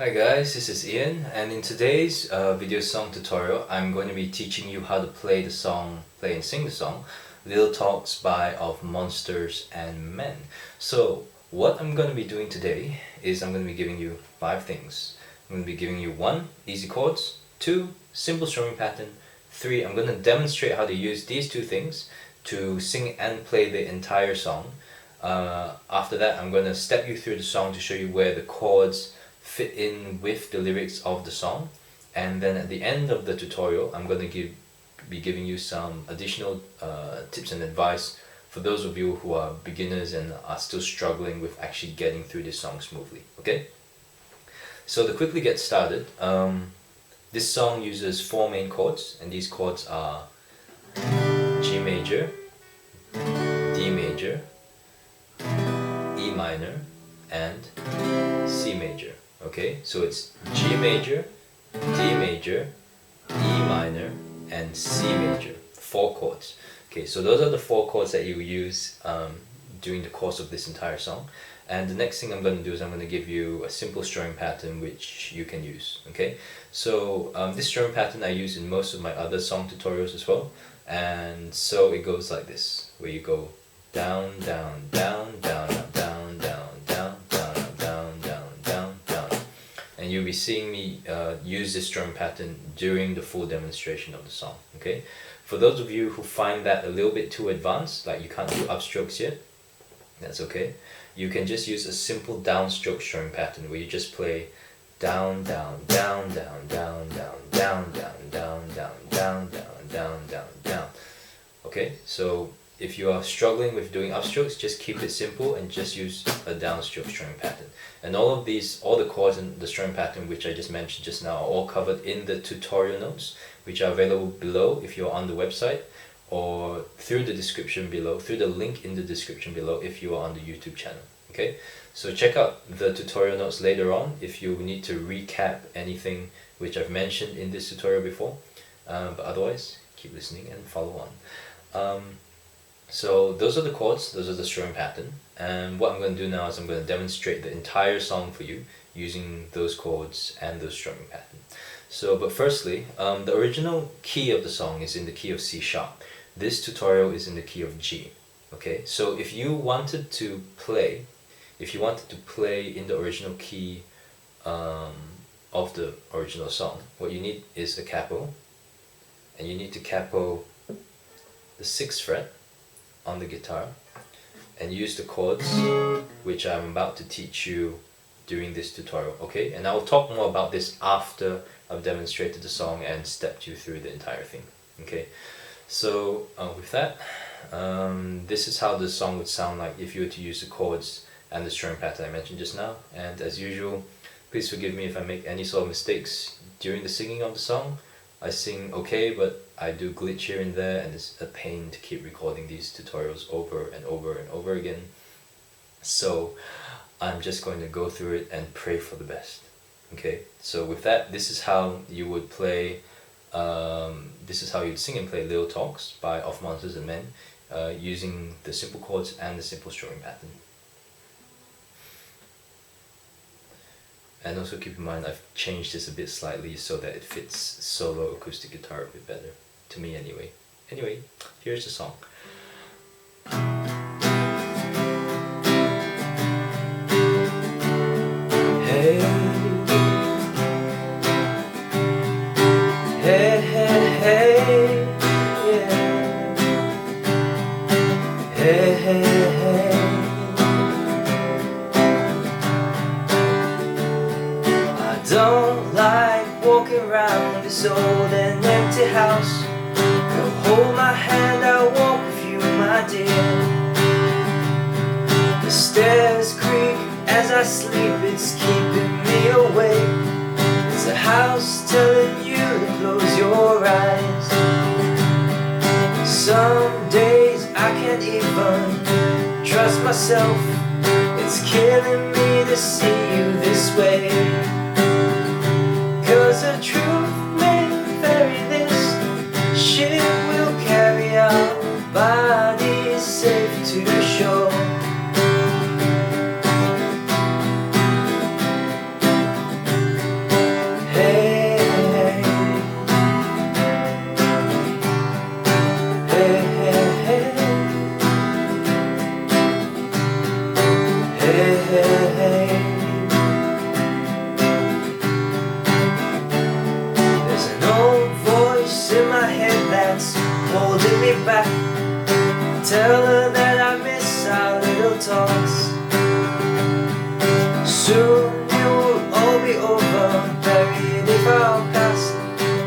Hi guys, this is Ian, and in today's video song tutorial I'm going to be teaching you how to play and sing the song Little Talks by Of Monsters and Men. So what I'm going to be doing today is I'm going to be giving you 5 things. I'm going to be giving you 1. Easy chords, 2. Simple strumming pattern, 3. I'm going to demonstrate how to use these 2 things to sing and play the entire song. After that I'm going to step you through the song to show you where the chords fit in with the lyrics of the song, and then at the end of the tutorial I'm going to be giving you some additional tips and advice for those of you who are beginners and are still struggling with actually getting through this song smoothly. Okay? So to quickly get started, this song uses 4 main chords, and these chords are G major, D major, E minor, and C major. Okay, so it's G major, D major, E minor, and C major. 4 chords. Okay, so those are the 4 chords that you use during the course of this entire song. And the next thing I'm going to do is I'm going to give you a simple strumming pattern which you can use. Okay, so this strumming pattern I use in most of my other song tutorials as well. And so it goes like this, where you go down, down, down, down, up, down, down, down, down, up, down, down, down, down. And you'll be seeing me use this drum pattern during the full demonstration of the song. Okay, for those of you who find that a little bit too advanced, like you can't do upstrokes yet, that's okay. You can just use a simple downstroke strumming pattern where you just play down, down, down, down, down, down, down, down, down, down, down, down, down, down, down. Okay, so if you are struggling with doing upstrokes, just keep it simple and just use a downstroke strumming pattern. And all the chords in the strumming pattern which I just mentioned just now are all covered in the tutorial notes, which are available below if you're on the website, or through the description below, through the link in the description below if you are on the YouTube channel. Okay, so check out the tutorial notes later on if you need to recap anything which I've mentioned in this tutorial before, but otherwise keep listening and follow on. So those are the chords, those are the strumming pattern, and what I'm going to do now is I'm going to demonstrate the entire song for you using those chords and those strumming pattern. So, but firstly, the original key of the song is in the key of C sharp. This tutorial is in the key of G. Okay, so if you wanted to play in the original key of the original song, what you need is a capo, and you need to capo the 6th fret on the guitar and use the chords which I'm about to teach you during this tutorial. Okay, and I'll talk more about this after I've demonstrated the song and stepped you through the entire thing. Okay, so with that, this is how the song would sound like if you were to use the chords and the strumming pattern I mentioned just now. And as usual, please forgive me if I make any sort of mistakes during the singing of the song. I sing okay, but I do glitch here and there, and it's a pain to keep recording these tutorials over and over and over again. So I'm just going to go through it and pray for the best. Okay, so with that, this is how you would play, this is how you'd sing and play Little Talks by Of Monsters and Men using the simple chords and the simple strumming pattern. And also keep in mind I've changed this a bit slightly so that it fits solo acoustic guitar a bit better, to me anyway. Anyway, here's the song. Hey, hey, hey, hey, yeah. Hey, hey, hey. Don't like walking around this old and empty house. Come hold my hand, I'll walk with you, my dear. The stairs creak as I sleep, it's keeping me awake. It's a house telling you to close your eyes. Some days I can't even trust myself. It's killing me to see you this way. 'Cause the truth may vary, this ship will carry our bodies safe to shore. talks. Soon it will all be over, buried if our past.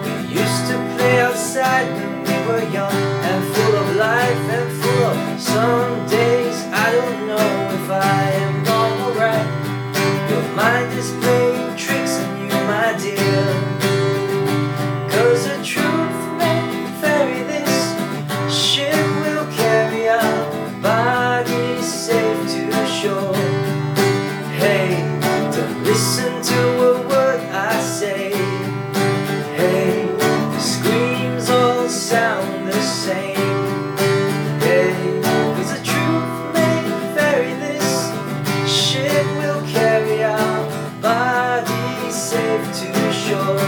We used to play outside when we were young, and full of life and full of some days. I don't know if I am wrong or right. Your mind is playing tricks on you, my dear. 'Cause the truth may vary, this ship will carry our bodies safe to shore. Hey, don't listen to a word I say. Hey, the screams all sound the same. Hey, 'cause the truth may vary, this ship will carry our bodies safe to shore.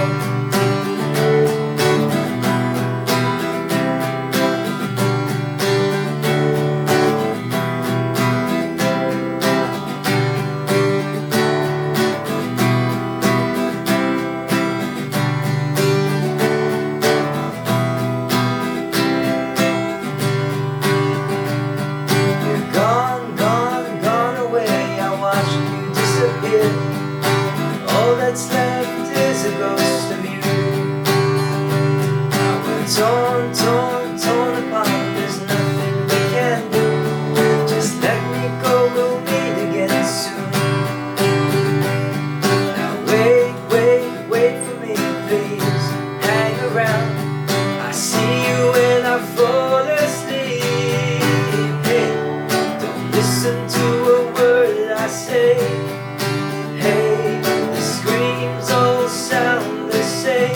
All that's left is a ghost of you. Now we're torn, torn, torn apart. There's nothing we can do. Just let me go, we'll meet again soon. Now wait, wait, wait for me, please. Hang around. I see you when I fall asleep. Hey, don't listen to a word I say. Hey, the screams all sound the same.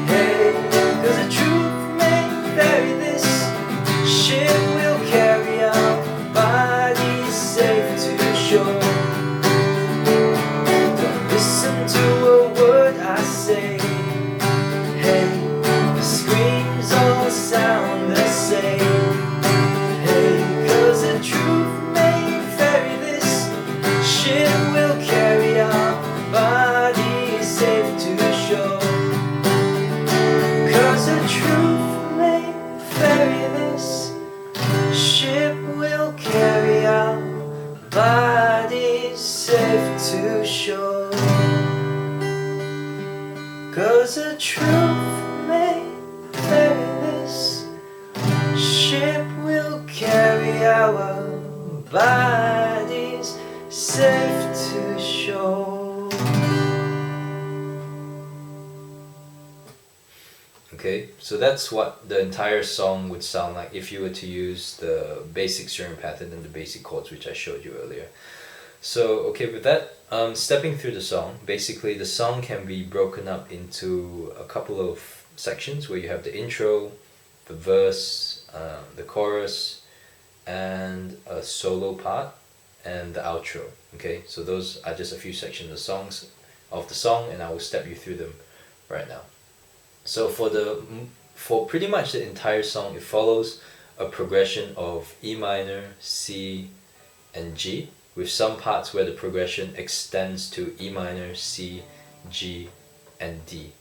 Hey, 'cause the truth may vary, this ship will carry our bodies safe to shore. Don't listen to a word I say. Hey, the screams all sound the same. Hey, 'cause the truth may vary, this ship will carry our bodies safe to shore. 'Cause the truth may vary, this ship will carry our bodies safe to shore. 'Cause the truth may vary, this ship will carry our bodies safe to shore. Okay, so that's what the entire song would sound like if you were to use the basic strumming pattern and the basic chords which I showed you earlier. So, okay, with that, stepping through the song, basically the song can be broken up into a couple of sections where you have the intro, the verse, the chorus, and a solo part, and the outro. Okay, so those are just a few sections of the song, and I will step you through them right now. So for pretty much the entire song, it follows a progression of E minor, C, and G, with some parts where the progression extends to E minor, C, G, and D.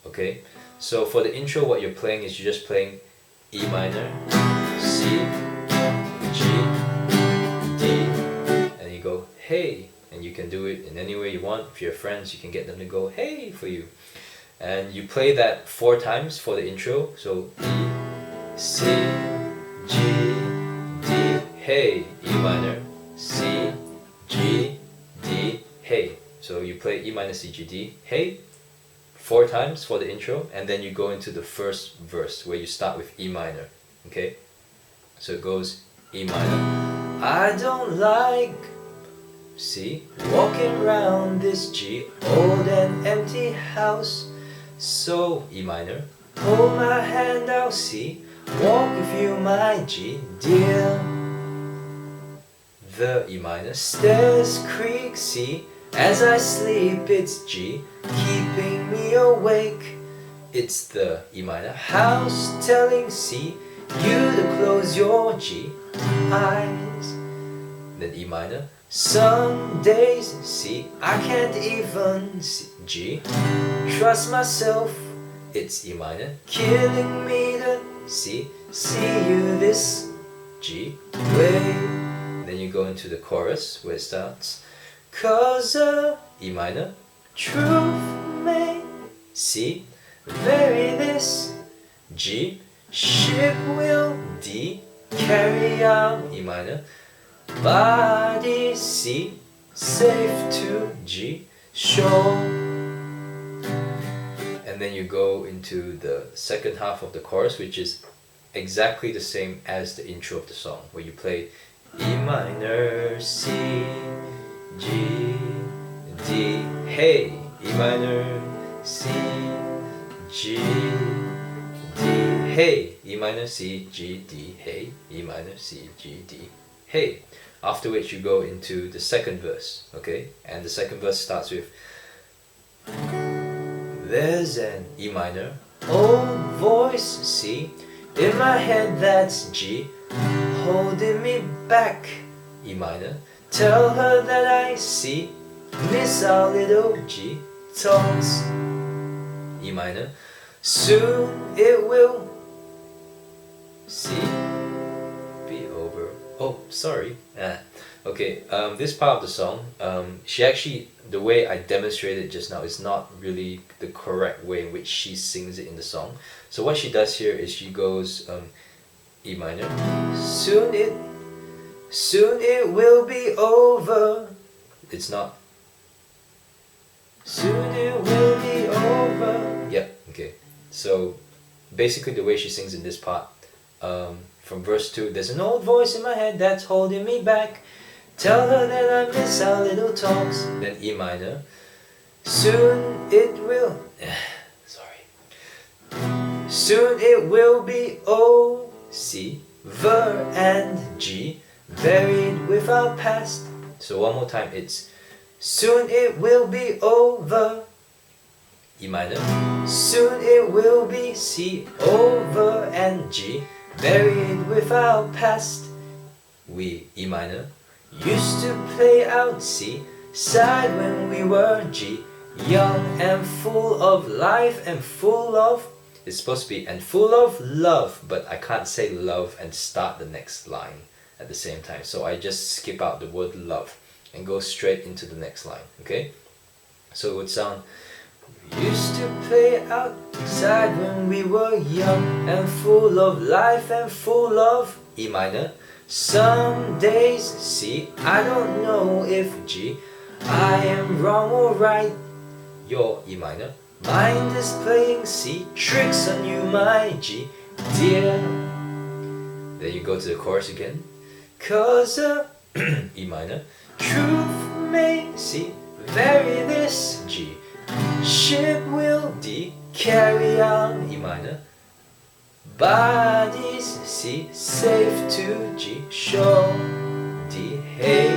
Okay, so for the intro, what you're playing is you're just playing E minor, C, G, D, and you go hey, and you can do it in any way you want. If you're friends, you can get them to go hey for you, and you play that 4 times for the intro. So E, C, G, D, hey, E minor, C, G, D, hey. So you play E minor, C, G, D, hey 4 times for the intro, and then you go into the first verse where you start with E minor. Okay, so it goes E minor. I don't like, see, walking round this G, old and empty house. So E minor, hold my hand, I'll see, walk with you, my G, dear. The E minor, stairs creak, see, as I sleep, it's G, keeping me awake. It's the E minor, house telling C, you to close your G eyes. Then E minor, some days, see, I can't even see G, trust myself. It's E minor, killing me to see you this G way. then you go into the chorus where it starts. 'Cause E minor, truth may, C, vary this, G, ship will, D, carry on, E minor, body, C, safe to, G, shore. And then you go into the second half of the chorus, which is exactly the same as the intro of the song, where you play E minor, C, G, D, hey, E minor, C, G, D, hey, E minor, C, G, D, hey, E minor, C, G, D, hey. After which you go into the second verse, okay? And the second verse starts with, there's an E minor, old voice, C, in my head that's G, holding me back, E minor, tell her that I see, miss our little G, talks, E minor, soon it will, C, be over. Oh, sorry. Okay, this part of the song, she actually, the way I demonstrated just now is not really the correct way in which she sings it in the song. So what she does here is she goes E minor, soon it will be over. It's not, soon it will be over. Yep, okay. So basically the way she sings in this part, from verse 2, there's an old voice in my head that's holding me back. Tell her that I miss our little talks. Then E minor. Soon it will. Sorry. Soon it will be O, C, Ver and G, buried with our past. So one more time, it's soon it will be over. E minor. Soon it will be C, over and G, buried with our past. We, E minor, used to play out C side when we were G, young and full of life and full of, it's supposed to be and full of love, but I can't say love and start the next line at the same time, so I just skip out the word love and go straight into the next line, okay? So it would sound, used to play outside when we were young and full of life and full of, E minor, some days, C, I don't know if G, I am wrong or right, your E minor, mind is playing C, tricks on you my G, dear. Then you go to the chorus again, 'cause E minor, truth may, C, vary this, G, ship will, D, carry on, E minor, bodies, C, safe to, G, shore, D, hey,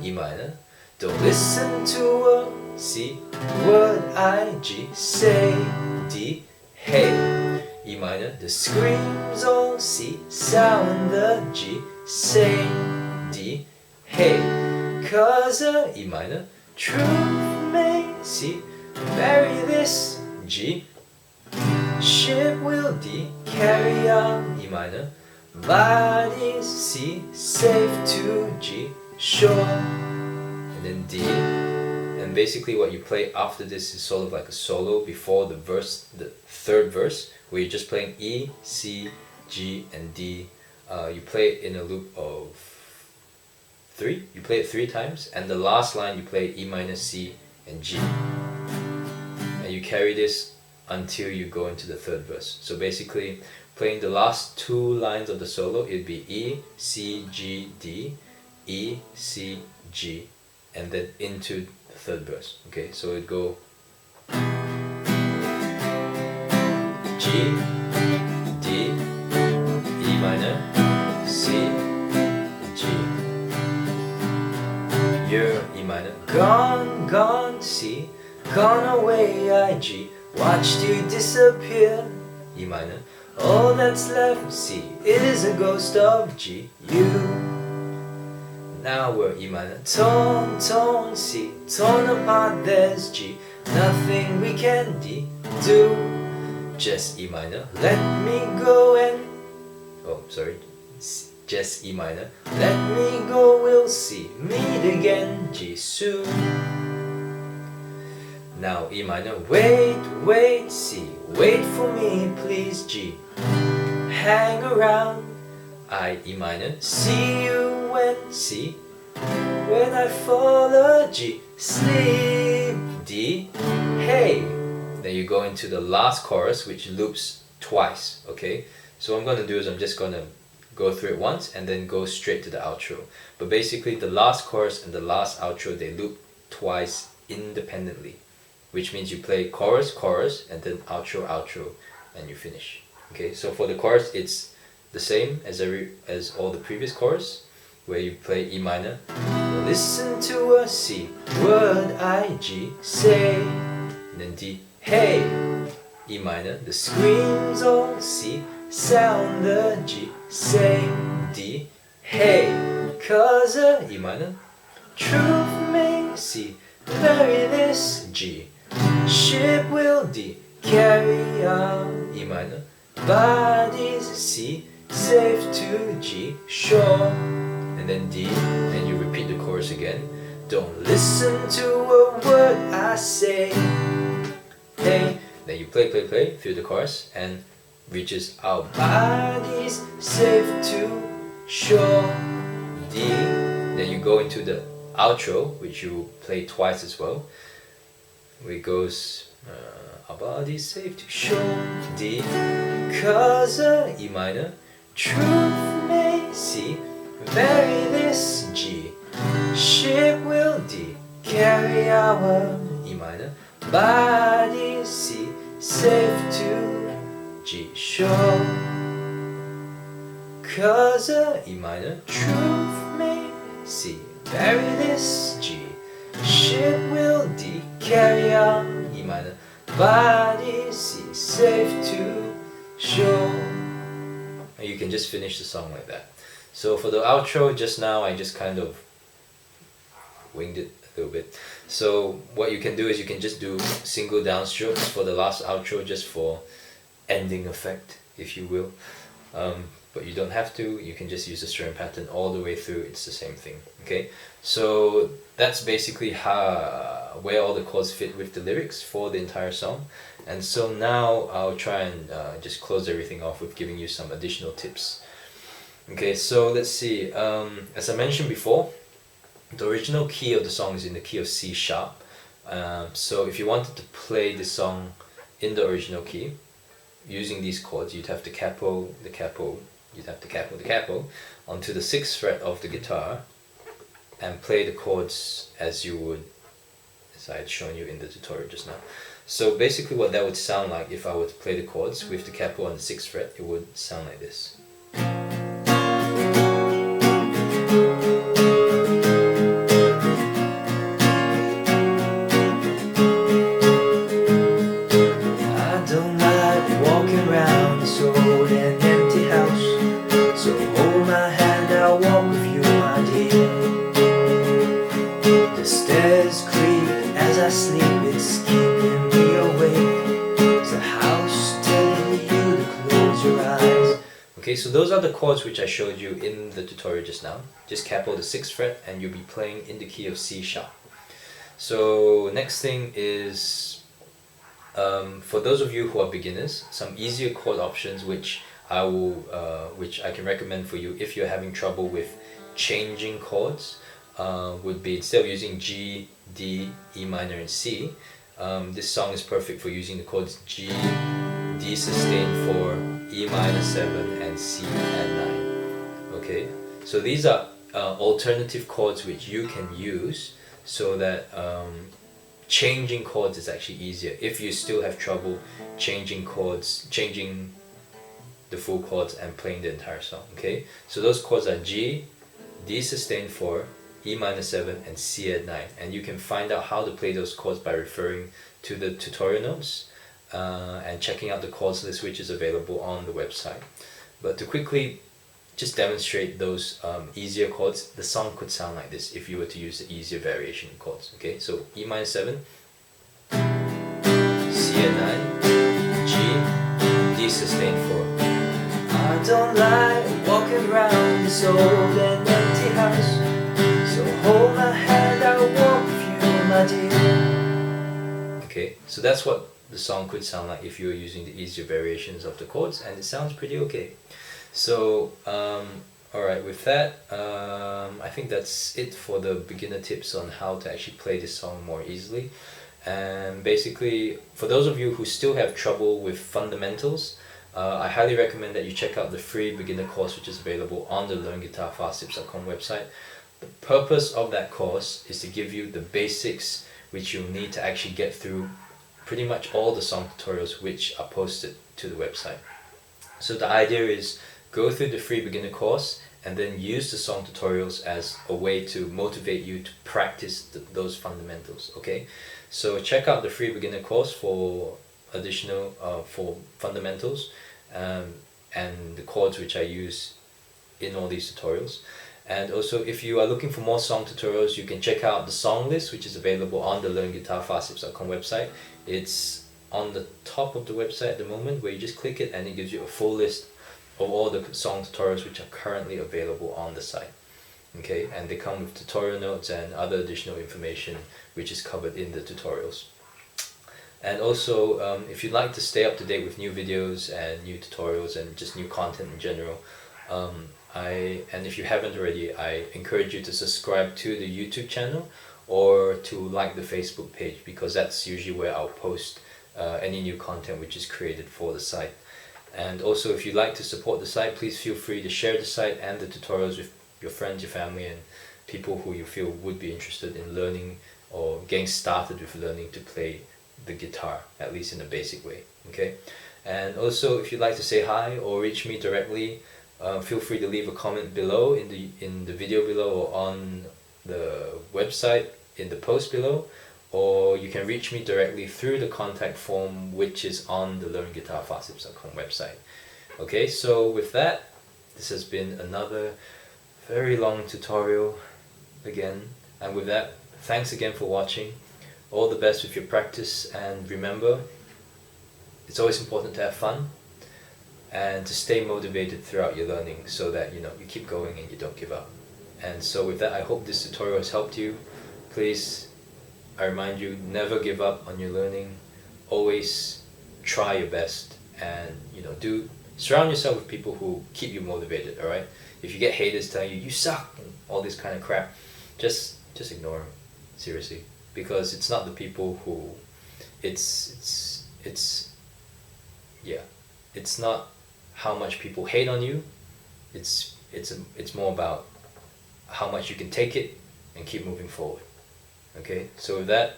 E minor, don't listen to a, C, word I, G, say, D, hey, E minor, the screams all, C, sound the G, say, D, hey, 'cause E minor, truth may, C, vary this, G, ship will, D, carry on, E minor, bodies, C, safe to, G, shore, and then D. And basically what you play after this is sort of like a solo before the verse, the third verse, where you're just playing E, C, G, and D. You play it in a loop of 3, you play it 3 times, and the last line you play E minor, C, and G. And you carry this until you go into the third verse. So basically, playing the last 2 lines of the solo, it'd be E, C, G, D, E, C, G, and then into the third verse. Okay, so it'd go G, D, E minor, C, G. You're E minor, gone, gone, C, gone away, I, G, watched you disappear, E minor, all that's left, C, it is a ghost of G, you. Now we're E minor, torn, torn, C, torn apart, there's G, nothing we can do, just E minor, let me go and, oh sorry, just E minor. Let me go, we'll see, meet again, G soon. Now E minor, wait, wait, C, wait for me, please, G. Hang around, I E minor, see you when, C. When I follow, G, sleep, D, hey. Then you go into the last chorus, which loops twice, okay? So what I'm going to do is I'm just going to go through it once and then go straight to the outro. But basically the last chorus and the last outro, they loop twice independently, which means you play chorus, chorus, and then outro, outro, and you finish. Okay, so for the chorus, it's the same as all the previous chorus, where you play E minor. Listen to a C, word I, G, say, and then D, hey, E minor. The screams all C, sound the G, same D, hey, cause E minor. Truth may C, bury this G, ship will D, carry on E minor. Bodies C, safe to G, shore, and then D, and you repeat the chorus again. Don't listen to a word I say, hey. Then you play through the chorus and reaches our bodies safe to shore, D. Then you go into the outro, which you play twice as well, where it goes our bodies safe to shore, D, cause E minor. Truth may C, bury this G, ship will D, carry our E minor. Bodies C, safe to G, shore, cause E minor. Truth may C, bury this G, ship will D, carry on E minor. Body C, safe to shore. And you can just finish the song like that. So for the outro, just now I just kind of winged it a little bit. So what you can do is you can just do single downstrokes for the last outro, just for ending effect, if you will. But you don't have to, you can just use the strumming pattern all the way through, it's the same thing. Okay, so that's basically where all the chords fit with the lyrics for the entire song. And so now I'll try and just close everything off with giving you some additional tips. Okay, so let's see, as I mentioned before, the original key of the song is in the key of C sharp. So if you wanted to play the song in the original key, using these chords, you'd have to capo the capo onto the 6th fret of the guitar and play the chords as I had shown you in the tutorial just now. So basically what that would sound like, if I were to play the chords with the capo on the 6th fret, it would sound like this. Okay, so those are the chords which I showed you in the tutorial just now. Just capo the 6th fret and you'll be playing in the key of C sharp. So next thing is, for those of you who are beginners, some easier chord options which I can recommend for you if you're having trouble with changing chords, would be, instead of using G, D, E minor and C, this song is perfect for using the chords G, D sustain 4, E minor 7 and C at 9. Okay, so these are alternative chords which you can use so that changing chords is actually easier if you still have trouble changing chords, changing the full chords and playing the entire song. Okay, so those chords are G, D sustain 4, E minor 7 and C at 9, and you can find out how to play those chords by referring to the tutorial notes and checking out the chords list which is available on the website. But to quickly just demonstrate those easier chords, the song could sound like this if you were to use the easier variation chords. Okay, so E minor 7, C at 9, G, D sustain 4. I don't like walking around this old and empty house, so hold my hand, I'll walk with you, my dear. Okay, so that's what the song could sound like if you were using the easier variations of the chords, and it sounds pretty okay. So, alright, with that, I think that's it for the beginner tips on how to actually play this song more easily. And basically, for those of you who still have trouble with fundamentals, I highly recommend that you check out the free beginner course which is available on the LearnGuitarFastTips.com website. The purpose of that course is to give you the basics which you'll need to actually get through pretty much all the song tutorials which are posted to the website. So the idea is go through the free beginner course and then use the song tutorials as a way to motivate you to practice those fundamentals. Okay, so check out the free beginner course for additional for fundamentals and the chords which I use in all these tutorials. And also, if you are looking for more song tutorials, you can check out the song list which is available on the LearnGuitarFastTips.com website. It's on the top of the website at the moment, where you just click it and it gives you a full list of all the song tutorials which are currently available on the site. Okay, and they come with tutorial notes and other additional information which is covered in the tutorials. And also, if you'd like to stay up to date with new videos and new tutorials and just new content in general, and if you haven't already, I encourage you to subscribe to the YouTube channel or to like the Facebook page, because that's usually where I'll post any new content which is created for the site. And also, if you'd like to support the site, please feel free to share the site and the tutorials with your friends, your family, and people who you feel would be interested in learning or getting started with learning to play the guitar, at least in a basic way. Okay, and also, if you'd like to say hi or reach me directly, feel free to leave a comment below in the video below or on the website in the post below, or you can reach me directly through the contact form which is on the LearnGuitarFastTips.com website. Okay, so with that, this has been another very long tutorial again, and with that, thanks again for watching. All the best with your practice, and remember, it's always important to have fun and to stay motivated throughout your learning, so that you keep going and you don't give up. And so with that, I hope this tutorial has helped you. Please, I remind you, never give up on your learning. Always try your best, and surround yourself with people who keep you motivated. All right, if you get haters telling you suck and all this kind of crap, just ignore them, seriously, because it's not the people who it's not how much people hate on you. It's more about how much you can take it and keep moving forward. Okay, so with that,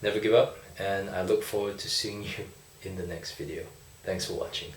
never give up, and I look forward to seeing you in the next video. Thanks for watching.